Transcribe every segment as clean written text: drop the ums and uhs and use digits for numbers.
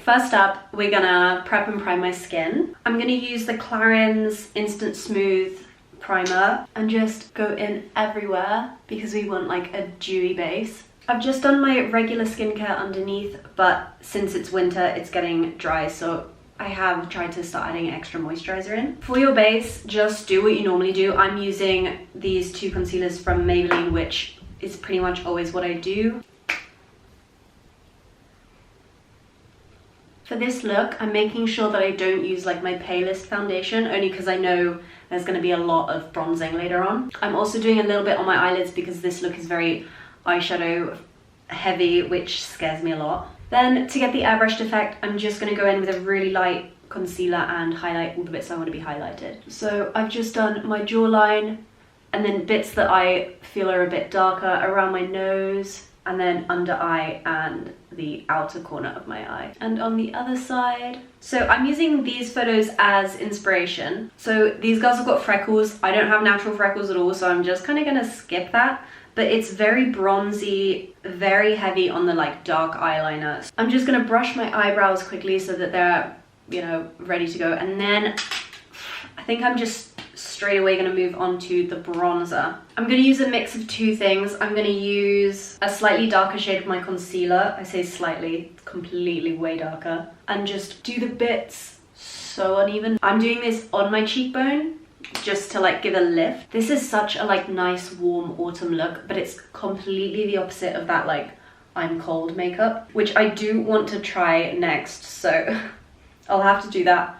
first up, we're gonna prep and prime my skin. I'm gonna use the Clarins Instant Smooth primer and just go in everywhere because we want like a dewy base. I've just done my regular skincare underneath, but since it's winter, it's getting dry, so I have tried to start adding extra moisturizer in. For your base, just do what you normally do. I'm using these two concealers from Maybelline, which is pretty much always what I do. For this look, I'm making sure that I don't use like my palest foundation, only because I know there's going to be a lot of bronzing later on. I'm also doing a little bit on my eyelids because this look is very eyeshadow heavy, which scares me a lot. Then to get the airbrushed effect, I'm just going to go in with a really light concealer and highlight all the bits I want to be highlighted. So I've just done my jawline and then bits that I feel are a bit darker around my nose, and then under eye and the outer corner of my eye. And on the other side. So I'm using these photos as inspiration. So these girls have got freckles. I don't have natural freckles at all, so I'm just kind of gonna skip that. But it's very bronzy, very heavy on the like dark eyeliner. I'm just gonna brush my eyebrows quickly so that they're, you know, ready to go. And then I think I'm just straight away gonna move on to the bronzer. I'm gonna use a mix of two things. I'm gonna use a slightly darker shade of my concealer. I say slightly, it's completely way darker. And just do the bits so uneven. I'm doing this on my cheekbone just to like give a lift. This is such a like nice warm autumn look, but it's completely the opposite of that like I'm cold makeup, which I do want to try next, so I'll have to do that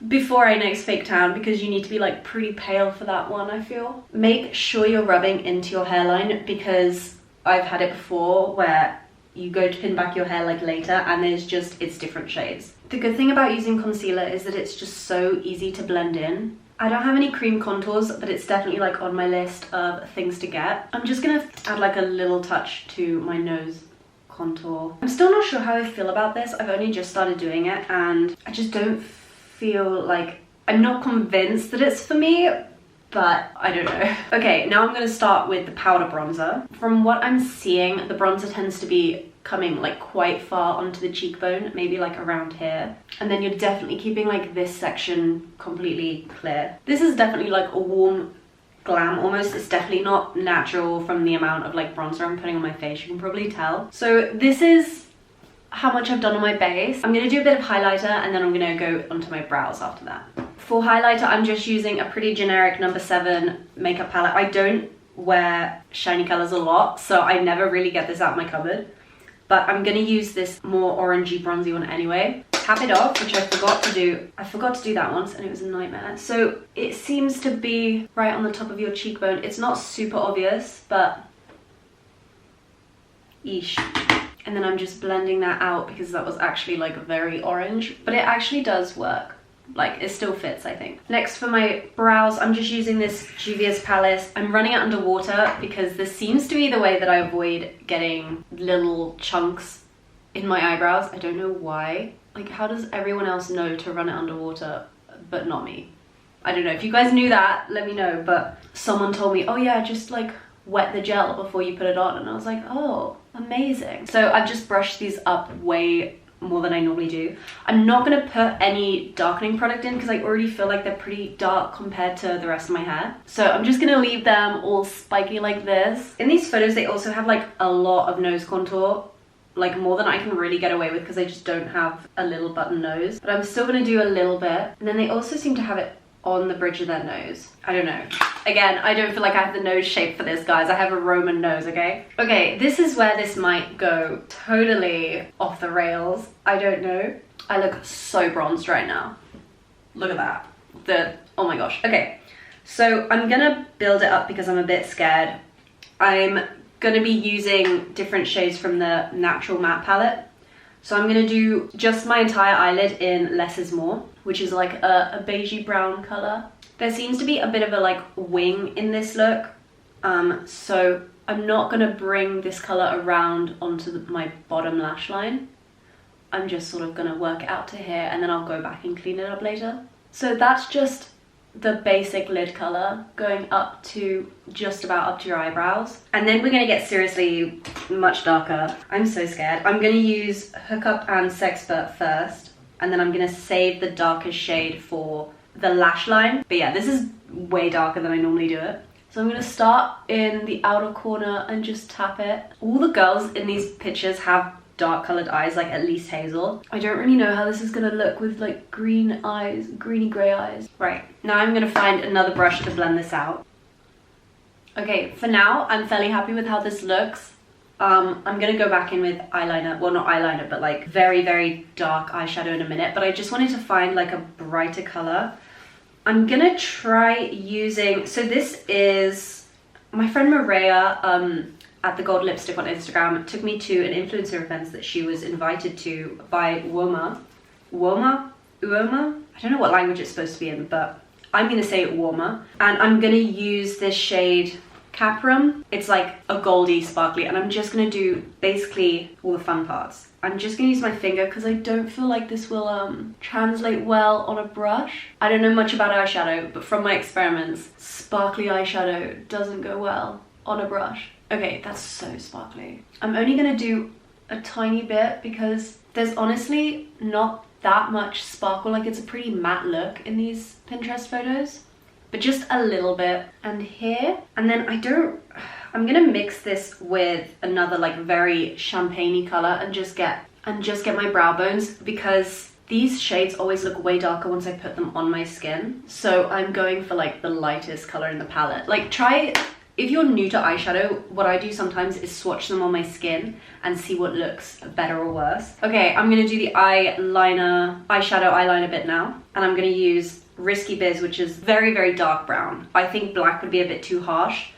before I next fake tan, because you need to be like pretty pale for that one, I feel. Make sure you're rubbing into your hairline, because I've had it before where you go to pin back your hair like later and it's different shades. The good thing about using concealer is that it's just so easy to blend in. I don't have any cream contours, but it's definitely like on my list of things to get. I'm just gonna add like a little touch to my nose contour. I'm still not sure how I feel about this. I've only just started doing it and I just don't feel like, I'm not convinced that it's for me, but I don't know. Okay, now I'm gonna start with the powder bronzer. From what I'm seeing, the bronzer tends to be coming like quite far onto the cheekbone, maybe like around here. And then you're definitely keeping like this section completely clear. This is definitely like a warm glam almost. It's definitely not natural from the amount of like bronzer I'm putting on my face, you can probably tell. So this is how much I've done on my base. I'm gonna do a bit of highlighter and then I'm gonna go onto my brows after that. For highlighter, I'm just using a pretty generic number 7 makeup palette. I don't wear shiny colors a lot, so I never really get this out of my cupboard. But I'm gonna use this more orangey bronzy one anyway. Tap it off, which I forgot to do. I forgot to do that once and it was a nightmare. So it seems to be right on the top of your cheekbone. It's not super obvious, but eesh. And then I'm just blending that out because that was actually like very orange, but it actually does work. Like it still fits, I think. Next for my brows, I'm just using this Juvia's Palace. I'm running it under water because this seems to be the way that I avoid getting little chunks in my eyebrows. I don't know why. Like, how does everyone else know to run it underwater, but not me? I don't know. If you guys knew that, let me know. But someone told me, oh yeah, just like wet the gel before you put it on. And I was like, oh, amazing. So I've just brushed these up way more than I normally do. I'm not gonna put any darkening product in because I already feel like they're pretty dark compared to the rest of my hair. So I'm just gonna leave them all spiky like this. In these photos, they also have like a lot of nose contour, like more than I can really get away with because I just don't have a little button nose. But I'm still gonna do a little bit. And then they also seem to have it on the bridge of their nose. I don't know. Again, I don't feel like I have the nose shape for this, guys. I have a Roman nose, okay? Okay, this is where this might go totally off the rails. I don't know. I look so bronzed right now. Look at that. Oh my gosh. Okay, so I'm gonna build it up because I'm a bit scared. I'm gonna be using different shades from the Natural Matte palette. So I'm gonna do just my entire eyelid in Less is More, which is like a beigey brown color. There seems to be a bit of a like wing in this look. So I'm not gonna bring this color around onto my bottom lash line. I'm just sort of gonna work it out to here and then I'll go back and clean it up later. So that's just the basic lid color going up to just about up to your eyebrows. And then we're gonna get seriously much darker. I'm so scared. I'm gonna use Hookup and Sexpert first, and then I'm gonna save the darkest shade for the lash line. But yeah, this is way darker than I normally do it. So I'm gonna start in the outer corner and just tap it. All the girls in these pictures have dark colored eyes, like at least hazel. I don't really know how this is gonna look with like green eyes, greeny gray eyes. Right, now I'm gonna find another brush to blend this out. Okay, for now, I'm fairly happy with how this looks. I'm gonna go back in with eyeliner, well not eyeliner, but like very, very dark eyeshadow in a minute, but I just wanted to find like a brighter color. I'm gonna try using, so this is my friend Maria, at the Gold Lipstick on Instagram, took me to an influencer event that she was invited to by Uoma. I don't know what language it's supposed to be in, but I'm gonna say Uoma. And I'm gonna use this shade Caprum. It's like a goldy sparkly, and I'm just gonna do basically all the fun parts. I'm just gonna use my finger because I don't feel like this will translate well on a brush. I don't know much about eyeshadow, but from my experiments, sparkly eyeshadow doesn't go well on a brush. Okay, that's so sparkly. I'm only gonna do a tiny bit because there's honestly not that much sparkle. Like, it's a pretty matte look in these Pinterest photos, but just a little bit. And here, and then I'm gonna mix this with another like very champagne-y color and just get my brow bones, because these shades always look way darker once I put them on my skin. So I'm going for like the lightest color in the palette. Like, if you're new to eyeshadow, what I do sometimes is swatch them on my skin and see what looks better or worse. Okay, I'm gonna do the eyeshadow eyeliner bit now, and I'm gonna use Risky Biz, which is very, very dark brown. I think black would be a bit too harsh,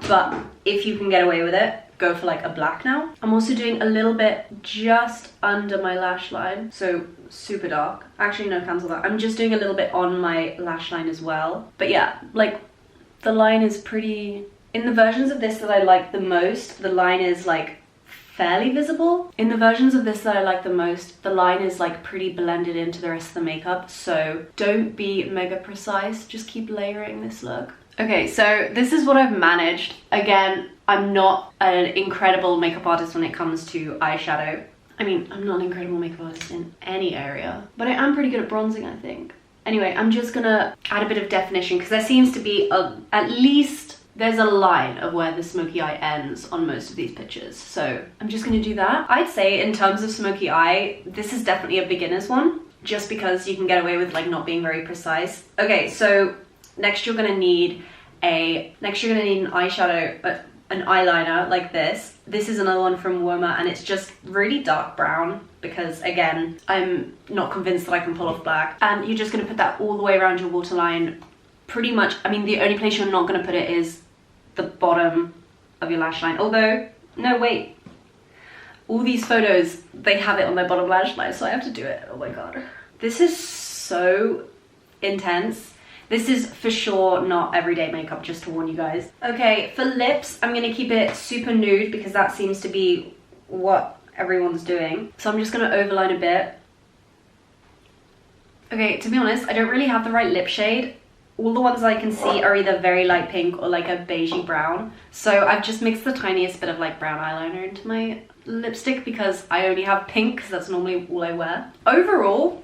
but if you can get away with it, go for like a black now. I'm also doing a little bit just under my lash line, so super dark. Actually, no, cancel that. I'm just doing a little bit on my lash line as well. But yeah, like, the line is pretty, in the versions of this that I like the most, the line is like fairly visible. In the versions of this that I like the most, the line is like pretty blended into the rest of the makeup, so don't be mega precise, just keep layering this look. Okay, so this is what I've managed. Again, I'm not an incredible makeup artist when it comes to eyeshadow. I mean, I'm not an incredible makeup artist in any area, but I am pretty good at bronzing, I think. Anyway, I'm just gonna add a bit of definition because there seems to be at least there's a line of where the smoky eye ends on most of these pictures. So I'm just gonna do that. I'd say in terms of smoky eye, this is definitely a beginner's one, just because you can get away with like not being very precise. Okay, so next you're gonna need an eyeshadow, an eyeliner like this. This is another one from Woma, and it's just really dark brown because, again, I'm not convinced that I can pull off black. And you're just gonna put that all the way around your waterline, pretty much. I mean, the only place you're not gonna put it is the bottom of your lash line. Although, no, wait. All these photos, they have it on their bottom lash line, so I have to do it. Oh my God. This is so intense. This is for sure not everyday makeup, just to warn you guys. Okay, for lips, I'm gonna keep it super nude because that seems to be what everyone's doing. So I'm just gonna overline a bit. Okay, to be honest, I don't really have the right lip shade. All the ones I can see are either very light pink or like a beigey brown. So I've just mixed the tiniest bit of like brown eyeliner into my lipstick because I only have pink because that's normally all I wear. Overall,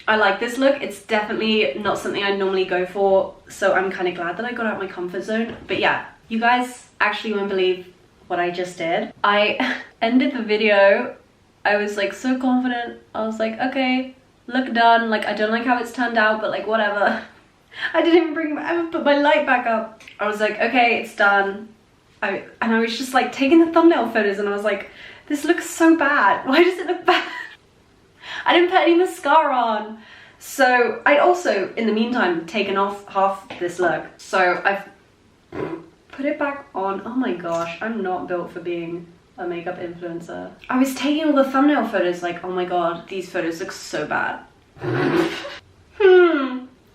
I like this look. It's definitely not something I normally go for, so I'm kind of glad that I got out of my comfort zone. But yeah, you guys actually won't believe what I just did. I ended the video, I was like so confident. I was like, okay, look done. Like, I don't like how it's turned out, but like whatever. I didn't even put my light back up. I was like, okay, it's done. And I was just like taking the thumbnail photos and I was like, this looks so bad. Why does it look bad? I didn't put any mascara on. So I'd also, in the meantime, taken off half this look. So I've put it back on. Oh my gosh, I'm not built for being a makeup influencer. I was taking all the thumbnail photos like, oh my God, these photos look so bad.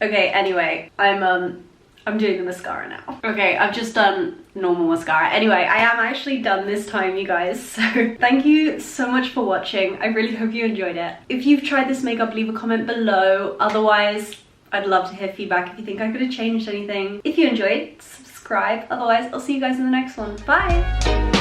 Okay, anyway, I'm doing the mascara now. Okay, I've just done normal mascara. Anyway, I am actually done this time, you guys. So thank you so much for watching. I really hope you enjoyed it. If you've tried this makeup, leave a comment below. Otherwise, I'd love to hear feedback if you think I could have changed anything. If you enjoyed, subscribe. Otherwise, I'll see you guys in the next one. Bye!